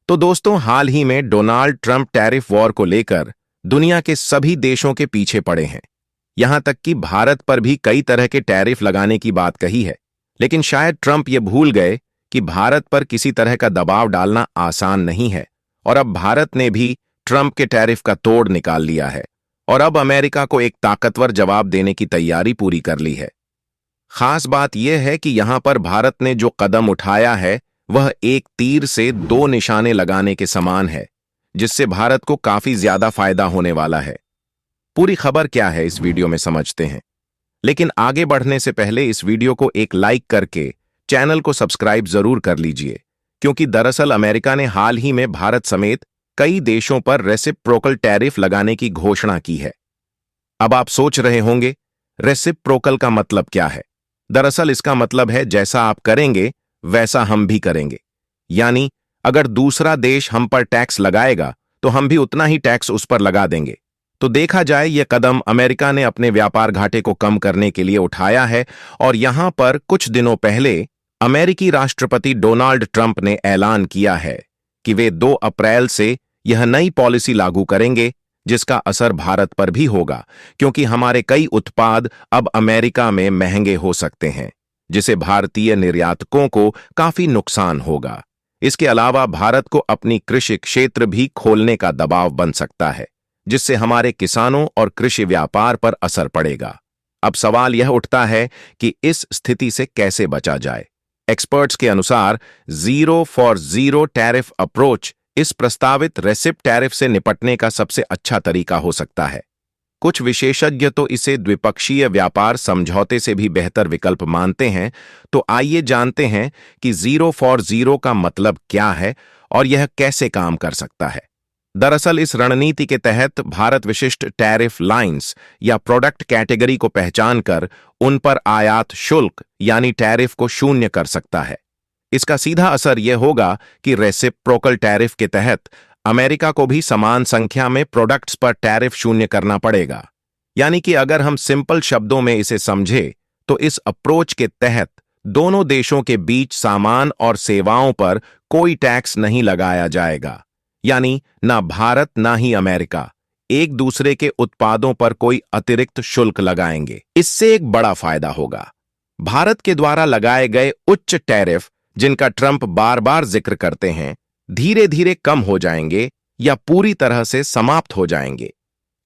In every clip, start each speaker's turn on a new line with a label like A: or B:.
A: तो दोस्तों, हाल ही में डोनाल्ड ट्रंप टैरिफ वॉर को लेकर दुनिया के सभी देशों के पीछे पड़े हैं। यहां तक कि भारत पर भी कई तरह के टैरिफ लगाने की बात कही है। लेकिन शायद ट्रंप ये भूल गए कि भारत पर किसी तरह का दबाव डालना आसान नहीं है। और अब भारत ने भी ट्रंप के टैरिफ का तोड़ निकाल लिया है और अब अमेरिका को एक ताकतवर जवाब देने की तैयारी पूरी कर ली है। खास बात यह है कि यहां पर भारत ने जो कदम उठाया है वह एक तीर से दो निशाने लगाने के समान है, जिससे भारत को काफी ज्यादा फायदा होने वाला है। पूरी खबर क्या है इस वीडियो में समझते हैं। लेकिन आगे बढ़ने से पहले इस वीडियो को एक लाइक करके चैनल को सब्सक्राइब जरूर कर लीजिए, क्योंकि दरअसल अमेरिका ने हाल ही में भारत समेत कई देशों पर रेसिप्रोकल टैरिफ लगाने की घोषणा की है। अब आप सोच रहे होंगे, रेसिप्रोकल का मतलब क्या है? दरअसल इसका मतलब है जैसा आप करेंगे वैसा हम भी करेंगे। यानी अगर दूसरा देश हम पर टैक्स लगाएगा तो हम भी उतना ही टैक्स उस पर लगा देंगे। तो देखा जाए, यह कदम अमेरिका ने अपने व्यापार घाटे को कम करने के लिए उठाया है। और यहां पर कुछ दिनों पहले अमेरिकी राष्ट्रपति डोनाल्ड ट्रंप ने ऐलान किया है कि वे 2 अप्रैल से यह नई पॉलिसी लागू करेंगे, जिसका असर भारत पर भी होगा, क्योंकि हमारे कई उत्पाद अब अमेरिका में महंगे हो सकते हैं, जिसे भारतीय निर्यातकों को काफी नुकसान होगा। इसके अलावा भारत को अपनी कृषि क्षेत्र भी खोलने का दबाव बन सकता है, जिससे हमारे किसानों और कृषि व्यापार पर असर पड़ेगा। अब सवाल यह उठता है कि इस स्थिति से कैसे बचा जाए। एक्सपर्ट्स के अनुसार zero for zero tariff approach इस प्रस्तावित रेसिप टैरिफ से निपटने का सबसे अच्छा तरीका हो सकता है। कुछ विशेषज्ञ तो इसे द्विपक्षीय व्यापार समझौते से भी बेहतर विकल्प मानते हैं। तो आइए जानते हैं कि जीरो फॉर जीरो का मतलब क्या है और यह कैसे काम कर सकता है। दरअसल इस रणनीति के तहत भारत विशिष्ट टैरिफ लाइंस या प्रोडक्ट कैटेगरी को पहचान कर उन पर आयात शुल्क यानी टैरिफ को शून्य कर सकता है। इसका सीधा असर यह होगा कि रेसिप्रोकल टैरिफ के तहत अमेरिका को भी समान संख्या में प्रोडक्ट्स पर टैरिफ शून्य करना पड़ेगा। यानी कि अगर हम सिंपल शब्दों में इसे समझे तो इस अप्रोच के तहत दोनों देशों के बीच सामान और सेवाओं पर कोई टैक्स नहीं लगाया जाएगा। यानी ना भारत ना ही अमेरिका एक दूसरे के उत्पादों पर कोई अतिरिक्त शुल्क लगाएंगे। इससे एक बड़ा फायदा होगा। भारत के द्वारा लगाए गए उच्च टैरिफ, जिनका ट्रंप बार बार जिक्र करते हैं, धीरे धीरे कम हो जाएंगे या पूरी तरह से समाप्त हो जाएंगे।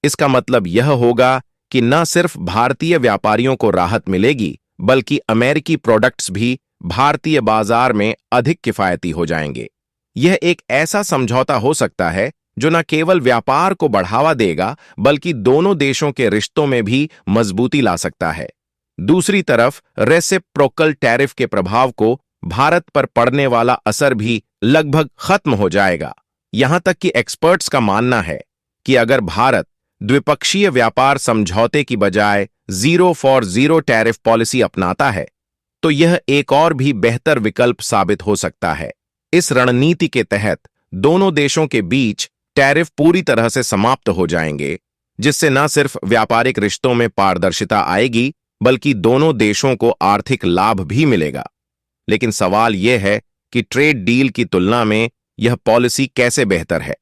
A: इसका मतलब यह होगा कि न सिर्फ भारतीय व्यापारियों को राहत मिलेगी, बल्कि अमेरिकी प्रोडक्ट्स भी भारतीय बाजार में अधिक किफायती हो जाएंगे। यह एक ऐसा समझौता हो सकता है जो न केवल व्यापार को बढ़ावा देगा, बल्कि दोनों देशों के रिश्तों में भी मजबूती ला सकता है। दूसरी तरफ रेसिप्रोकल टैरिफ के प्रभाव को भारत पर पड़ने वाला असर भी लगभग खत्म हो जाएगा। यहां तक कि एक्सपर्ट्स का मानना है कि अगर भारत द्विपक्षीय व्यापार समझौते की बजाय zero for zero tariff policy अपनाता है, तो यह एक और भी बेहतर विकल्प साबित हो सकता है। इस रणनीति के तहत दोनों देशों के बीच टैरिफ पूरी तरह से समाप्त हो जाएंगे, जिससे न सिर्फ व्यापारिक रिश्तों में पारदर्शिता आएगी, बल्कि दोनों देशों को आर्थिक लाभ भी मिलेगा। लेकिन सवाल यह है कि ट्रेड डील की तुलना में यह पॉलिसी कैसे बेहतर है।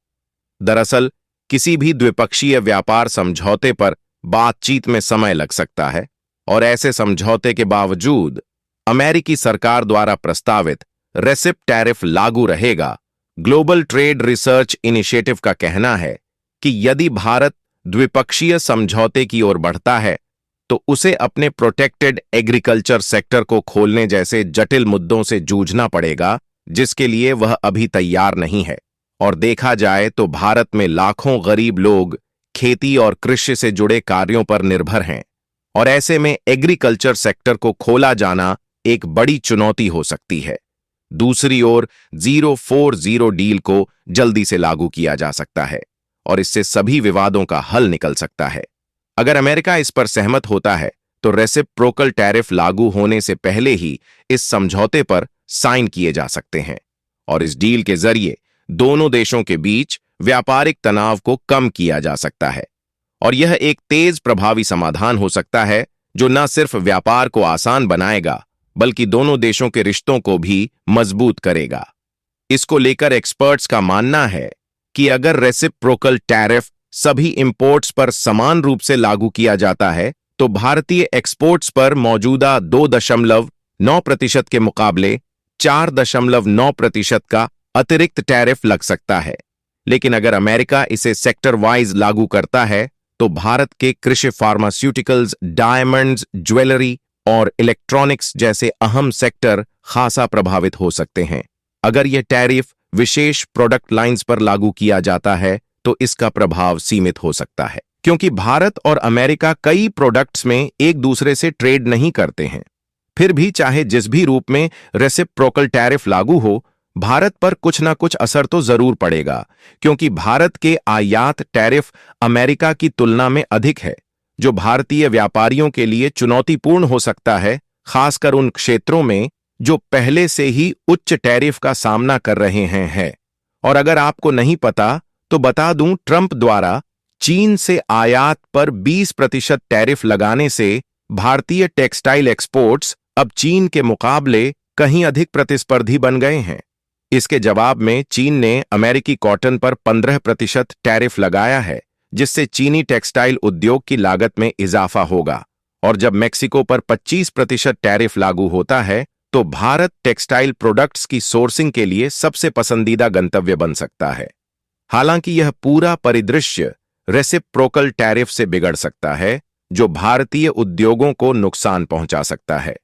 A: दरअसल किसी भी द्विपक्षीय व्यापार समझौते पर बातचीत में समय लग सकता है, और ऐसे समझौते के बावजूद अमेरिकी सरकार द्वारा प्रस्तावित रेसिप टैरिफ लागू रहेगा। ग्लोबल ट्रेड रिसर्च इनिशिएटिव का कहना है कि यदि भारत द्विपक्षीय समझौते की ओर बढ़ता है तो उसे अपने प्रोटेक्टेड एग्रीकल्चर सेक्टर को खोलने जैसे जटिल मुद्दों से जूझना पड़ेगा, जिसके लिए वह अभी तैयार नहीं है। और देखा जाए तो भारत में लाखों गरीब लोग खेती और कृषि से जुड़े कार्यों पर निर्भर हैं, और ऐसे में एग्रीकल्चर सेक्टर को खोला जाना एक बड़ी चुनौती हो सकती है। दूसरी ओर जीरो फॉर जीरो डील को जल्दी से लागू किया जा सकता है और इससे सभी विवादों का हल निकल सकता है। अगर अमेरिका इस पर सहमत होता है तो रेसिप्रोकल टैरिफ लागू होने से पहले ही इस समझौते पर साइन किए जा सकते हैं, और इस डील के जरिए दोनों देशों के बीच व्यापारिक तनाव को कम किया जा सकता है। और यह एक तेज प्रभावी समाधान हो सकता है जो न सिर्फ व्यापार को आसान बनाएगा, बल्कि दोनों देशों के रिश्तों को भी मजबूत करेगा। इसको लेकर एक्सपर्ट्स का मानना है कि अगर रेसिप्रोकल टैरिफ सभी इंपोर्ट्स पर समान रूप से लागू किया जाता है तो भारतीय एक्सपोर्ट्स पर मौजूदा 2.9% के मुकाबले 4.9% का अतिरिक्त टैरिफ लग सकता है। लेकिन अगर अमेरिका इसे सेक्टर वाइज लागू करता है तो भारत के कृषि, फार्मास्यूटिकल्स, डायमंड्स, ज्वेलरी और इलेक्ट्रॉनिक्स जैसे अहम सेक्टर खासा प्रभावित हो सकते हैं। अगर यह टैरिफ विशेष प्रोडक्ट लाइंस पर लागू किया जाता है तो इसका प्रभाव सीमित हो सकता है, क्योंकि भारत और अमेरिका कई प्रोडक्ट्स में एक दूसरे से ट्रेड नहीं करते हैं। फिर भी चाहे जिस भी रूप में रेसिप्रोकल टैरिफ लागू हो, भारत पर कुछ ना कुछ असर तो जरूर पड़ेगा, क्योंकि भारत के आयात टैरिफ अमेरिका की तुलना में अधिक है, जो भारतीय व्यापारियों के लिए चुनौतीपूर्ण हो सकता है, खासकर उन क्षेत्रों में जो पहले से ही उच्च टैरिफ का सामना कर रहे हैं। और अगर आपको नहीं पता तो बता दूं, ट्रंप द्वारा चीन से आयात पर 20% टैरिफ लगाने से भारतीय टेक्सटाइल एक्सपोर्ट्स अब चीन के मुकाबले कहीं अधिक प्रतिस्पर्धी बन गए हैं। इसके जवाब में चीन ने अमेरिकी कॉटन पर 15% टैरिफ लगाया है, जिससे चीनी टेक्सटाइल उद्योग की लागत में इजाफा होगा। और जब मेक्सिको पर 25% टैरिफ लागू होता है तो भारत टेक्सटाइल प्रोडक्ट्स की सोर्सिंग के लिए सबसे पसंदीदा गंतव्य बन सकता है। हालांकि यह पूरा परिदृश्य रेसिप्रोकल टैरिफ से बिगड़ सकता है, जो भारतीय उद्योगों को नुकसान पहुंचा सकता है।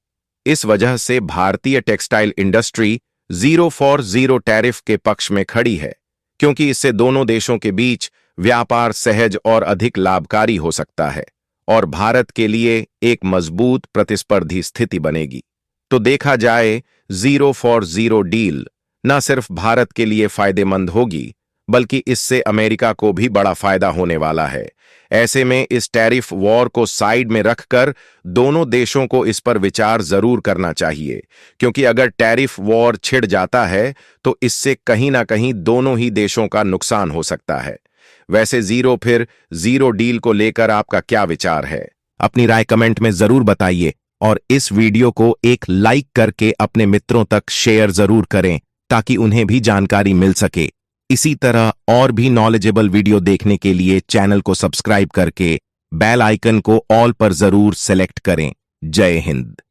A: इस वजह से भारतीय टेक्सटाइल इंडस्ट्री 0 फॉर 0 टैरिफ के पक्ष में खड़ी है, क्योंकि इससे दोनों देशों के बीच व्यापार सहज और अधिक लाभकारी हो सकता है और भारत के लिए एक मजबूत प्रतिस्पर्धी स्थिति बनेगी। तो देखा जाए, 0 फॉर 0 डील न सिर्फ भारत के लिए फायदेमंद होगी, बल्कि इससे अमेरिका को भी बड़ा फायदा होने वाला है। ऐसे में इस टैरिफ वॉर को साइड में रखकर दोनों देशों को इस पर विचार जरूर करना चाहिए, क्योंकि अगर टैरिफ वॉर छिड़ जाता है तो इससे कहीं ना कहीं दोनों ही देशों का नुकसान हो सकता है। वैसे 0 फिर 0 डील को लेकर आपका क्या विचार है? अपनी राय कमेंट में जरूर बताइए और इस वीडियो को एक लाइक करके अपने मित्रों तक शेयर जरूर करें ताकि उन्हें भी जानकारी मिल सके। इसी तरह और भी नॉलेजेबल वीडियो देखने के लिए चैनल को सब्सक्राइब करके बेल आइकन को ऑल पर जरूर सेलेक्ट करें। जय हिंद।